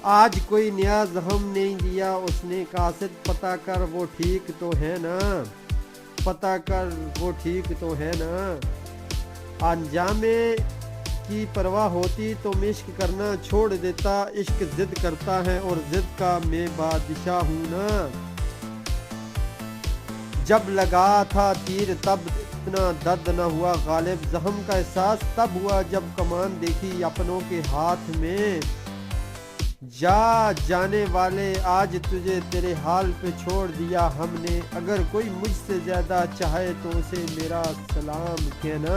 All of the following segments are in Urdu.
آج کوئی نیا زخم نہیں دیا اس نے قاصد، پتہ کر وہ ٹھیک تو ہے نا، پتہ کر وہ ٹھیک تو ہے نا۔ انجام کی پرواہ ہوتی تو عشق کرنا چھوڑ دیتا، عشق ضد کرتا ہے اور ضد کا میں بادشاہ ہوں نا۔ جب لگا تھا تیر تب اتنا درد نہ ہوا غالب، زخم کا احساس تب ہوا جب کمان دیکھی اپنوں کے ہاتھ میں۔ جا جانے والے آج تجھے تیرے حال پہ چھوڑ دیا ہم نے، اگر کوئی مجھ سے زیادہ چاہے تو اسے میرا سلام کہنا۔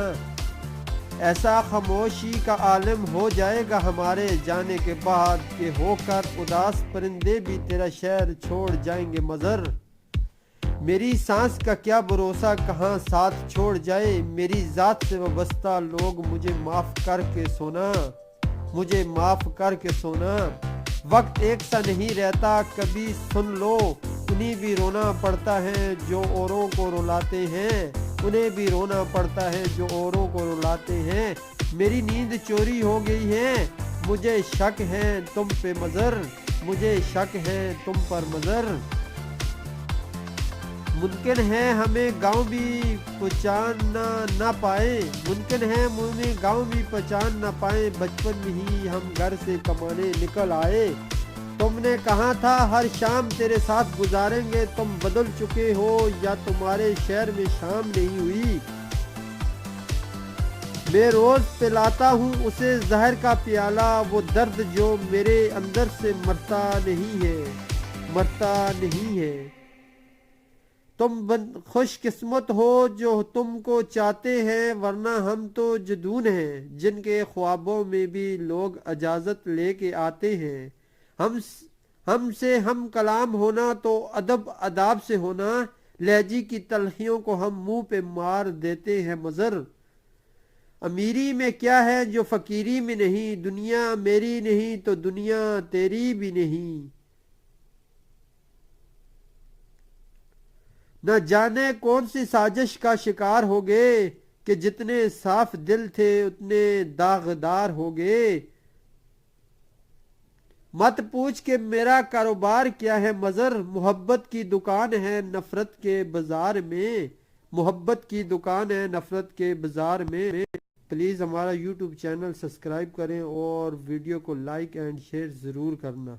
ایسا خاموشی کا عالم ہو جائے گا ہمارے جانے کے بعد کہ ہو کر اداس پرندے بھی تیرا شہر چھوڑ جائیں گے مضر۔ میری سانس کا کیا بھروسہ کہاں ساتھ چھوڑ جائے، میری ذات سے وابستہ لوگ مجھے معاف کر کے سونا، مجھے معاف کر کے سونا۔ وقت ایک سا نہیں رہتا کبھی سن لو، انہیں بھی رونا پڑتا ہے جو اوروں کو رلاتے ہیں، انہیں بھی رونا پڑتا ہے جو اوروں کو رلاتے ہیں۔ میری نیند چوری ہو گئی ہے، مجھے شک ہے تم پہ مضر، مجھے شک ہے تم پر مضر۔ ممکن ہے ہمیں گاؤں بھی پہچاننا نہ پائے، ممکن ہے ہمیں گاؤں بھی پہچان نہ پائے، بچپن میں ہی ہم گھر سے کمانے نکل آئے۔ تم نے کہا تھا ہر شام تیرے ساتھ گزاریں گے، تم بدل چکے ہو یا تمہارے شہر میں شام نہیں ہوئی۔ میں روز پلاتا ہوں اسے زہر کا پیالہ، وہ درد جو میرے اندر سے مرتا نہیں ہے، مرتا نہیں ہے۔ تم خوش قسمت ہو جو تم کو چاہتے ہیں، ورنہ ہم تو جدون ہیں جن کے خوابوں میں بھی لوگ اجازت لے کے آتے ہیں۔ ہم سے ہم کلام ہونا تو ادب آداب سے ہونا، لہجے کی تلخیوں کو ہم منہ پہ مار دیتے ہیں مضر۔ امیری میں کیا ہے جو فقیری میں نہیں، دنیا میری نہیں تو دنیا تیری بھی نہیں۔ نہ جانے کون سی سازش کا شکار ہو گئے کہ جتنے صاف دل تھے اتنے داغدار ہو گئے۔ مت پوچھ کہ میرا کاروبار کیا ہے مضر، محبت کی دکان ہے نفرت کے بازار میں، محبت کی دکان ہے نفرت کے بازار میں۔ پلیز ہمارا یوٹیوب چینل سبسکرائب کریں اور ویڈیو کو لائک اینڈ شیئر ضرور کرنا۔